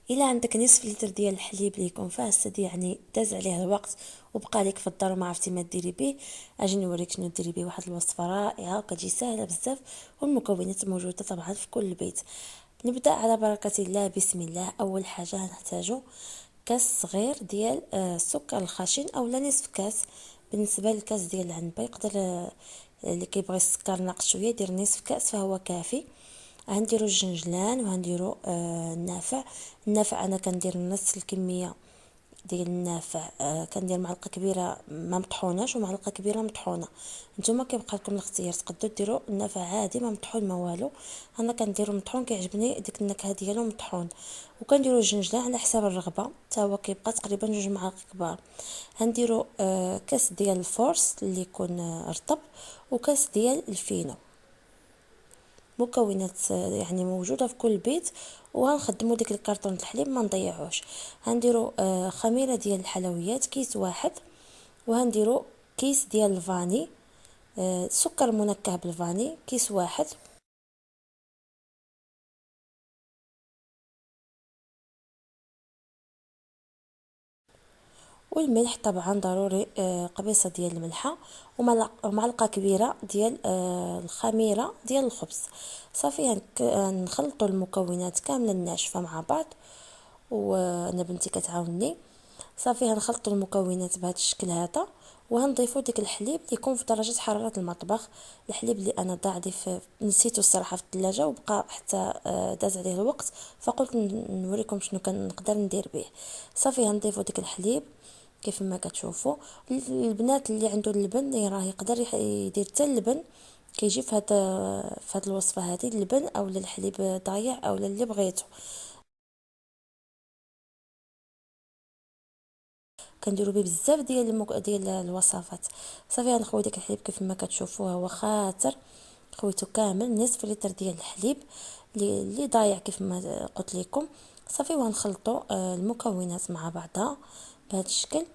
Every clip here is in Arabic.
الا عندك نصف لتر ديال الحليب اللي يكون فاسد، يعني داز عليه الوقت وبقى لك في الدار وما عرفتي ما ديري به، اجي نوريك شنو ديري به. واحد الوصفه رائعه وكتجي سهله بزاف، والمكونات موجوده طبعا في كل بيت. نبدا على بركه الله، بسم الله. اول حاجه هنحتاجو كاس صغير ديال السكر الخشن او لا نصف كاس. بالنسبه للكاس ديال العنبه يقدر اللي كيبغي السكر ناقص شويه يدير نصف كاس فهو كافي. غنديرو الجنجلان وغنديرو النافع انا كندير نص الكميه ديال النافع. كندير معلقه كبيره ما مطحوناش ومعلقه كبيره مطحونه. نتوما كيبقى لكم الاختيار، تقدروا ديروا النافع عادي ما مطحون ما والو. انا كنديرو مطحون، كيعجبني ديك النكهه ديالو مطحون. وكنديرو الجنجلان على حساب الرغبه، حتى هو كيبقى تقريبا 2 معالق كبار. هنديرو كاس ديال الفورس اللي يكون رطب، وكاس ديال الفينو. مكونات يعني موجوده في كل بيت. وغنخدموا ديك الكرتون الحليب ما نضيعوش. هنديروا خميره ديال الحلويات كيس واحد. وهنديروا كيس ديال الفاني، سكر منكه بالفاني كيس واحد. والملح طبعا ضروري، قبيصه ديال الملحه. ومعلقه كبيره ديال الخميره ديال الخبز. صافي نخلطوا المكونات كامله الناشفه مع بعض. وانا بنتي كتعاونني. صافي هنخلطوا المكونات بهذا الشكل هذا. وهنضيفوا ديك الحليب اللي يكون في درجه حراره المطبخ. الحليب اللي انا ضاعدي نسيته الصراحه في الثلاجه وبقى حتى داز عليه الوقت، فقلت نوريكم شنو كنقدر ندير به. صافي هنضيفوا ديك الحليب كيف ما كتشوفوا. البنات اللي عنده اللبن راه يقدر يدير حتى اللبن. كيجي في هاد الوصفه هذه اللبن او الحليب ضايع او اللي بغيتو. كنديروا به بزاف ديال الوصفات. صافي غنخوي داك الحليب كيف ما كتشوفوا هو خاطر. خويته كامل نصف لتر ديال الحليب اللي ضايع كيف ما قلت لكم. صافي وغنخلطوا المكونات مع بعضها بهذا الشكل.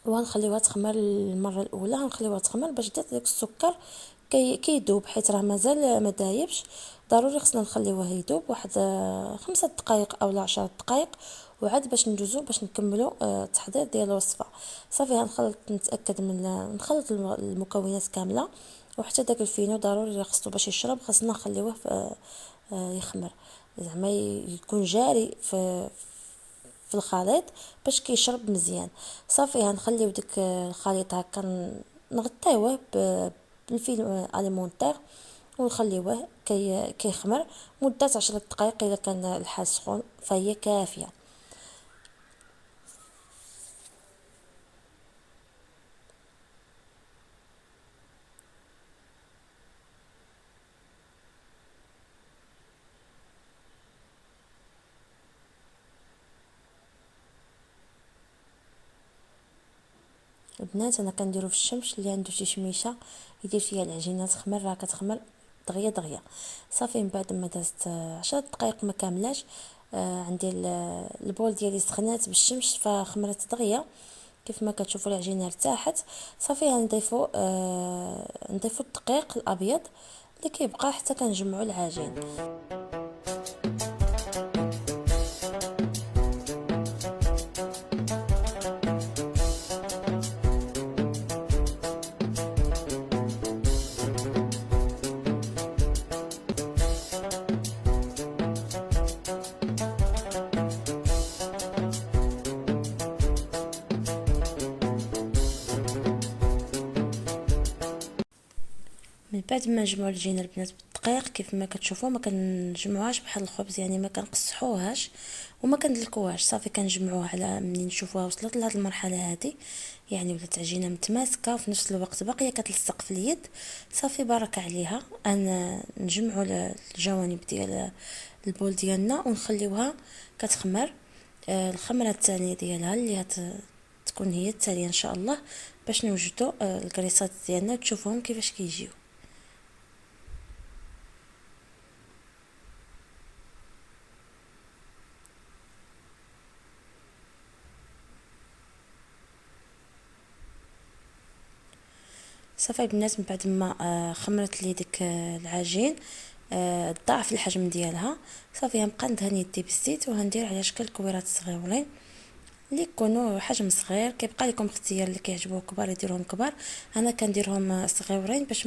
وغنخليوها تخمر المره الاولى، غنخليوها تخمر باش داك السكر كيذوب، حيت راه مازال ما دايبش. ضروري خصنا نخليوه يذوب واحد 5 دقائق او 10 دقائق. وعاد باش ندوزو باش نكملو التحضير ديال الوصفه. صافي غنخلط، نتاكد من نخلط المكونات كامله. وحتى داك الفينو ضروري خصو باش يشرب، خصنا نخليوه يخمر، زعما يكون جاري في الخليط باش كيشرب مزيان. صافي غنخليو ديك الخليط هكا نغطيوه بالفيلم اليمونتير. ونخليوه كيخمر مده 10 دقائق. اذا كان الحال سخون فهي كافيه. البنات انا كنديرو في الشمس، اللي عنده شي شميشه يدير فيها العجينه تخمر، راه كتخمر دغيا دغيا. صافي من بعد ما دازت 10 دقائق ما كاملاش، عندي البول ديالي سخنات بالشمس فخمرت دغيا كيف ما كتشوفوا العجينه ارتاحت. صافي نضيفوا الدقيق الابيض اللي كيبقى حتى كنجمعوا العجين. من بعد ما نجمعوا العجينه البنات بالدقيق كيف ما كتشوفوا، ما كنجمعوهاش بحال الخبز، يعني ما كنقصحوهاش وما كندلكوهاش. صافي كنجمعوها على منين نشوفوها وصلت لهاد المرحله هذه، يعني ولات عجينه متماسكه وفي نفس الوقت باقيه كتلصق في اليد. صافي بركه عليها. انا نجمعوا الجوانب ديال البول ديالنا ونخليوها كتخمر. الخمره الثانيه ديالها اللي تكون هي التاليه ان شاء الله، باش نوجدوا الكريسات ديالنا تشوفوهم كيفاش كيجيو. صافي البنات من بعد ما خمرت لي ديك العجين، ضعف الحجم ديالها. صافي غنبقى ندهن يدي بالزيت وغندير على شكل كويرات صغيورين اللي يكونوا حجم صغير. كيبقى لكم اختيار، اللي كيعجبوه كبار يديرهم كبار، انا كنديرهم صغيورين باش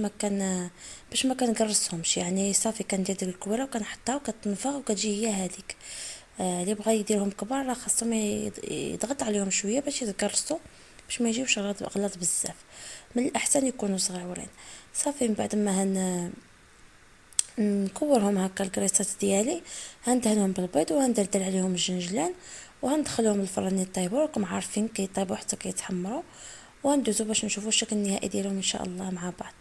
ما كنقرصهمش يعني. صافي كندير ديك الكويره وكنحطها وكتنفخ وكتجي هي هذيك. اللي بغى يديرهم كبار راه خاصهم يضغط عليهم شويه باش يتقرصوا، باش ما يجيوش غلط بزاف. من الاحسن يكونوا صغيورين. صافي من بعد ما نكورهم هكا الكريسات ديالي، هندهنهم بالبيض وهندردر عليهم الجنجلان وهندخلهم الفران يطيبوا. راكم عارفين كيطيبوا حتى كيتحمروا، وندوزو باش نشوفوا الشكل النهائي ديالهم ان شاء الله مع بعض.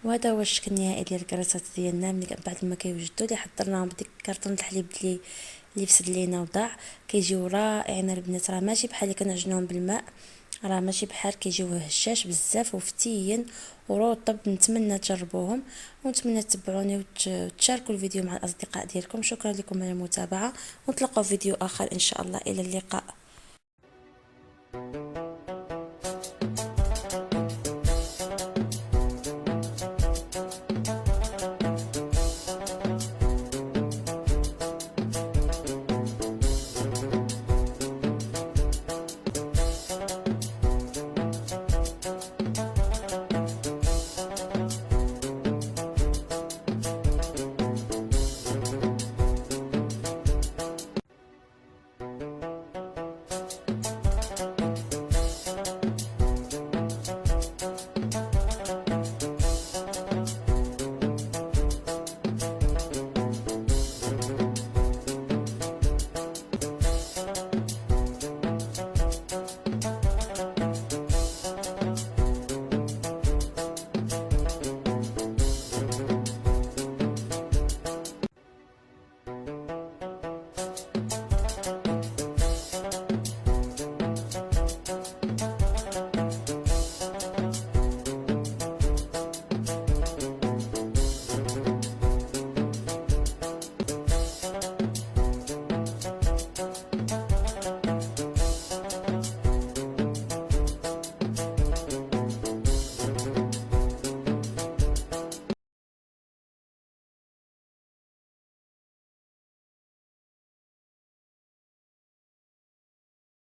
وهذا هو الشكل النهائي ديال الكراسات ديالنا من بعد ما كيوجدوا. اللي حضرناهم بديك كرتون الحليب اللي فسد لينا وضاع، كيجيو رائعين البنات. راه ماشي بحال اللي كنعجنوهم بالماء، راه ماشي بحال، كيجيو هشاش بزاف وفتيين ورطب. نتمنى تجربوهم ونتمنى تتبعوني وتشاركوا الفيديو مع الاصدقاء ديالكم. شكرا لكم على المتابعه، ونتلاقاو في فيديو اخر ان شاء الله. الى اللقاء.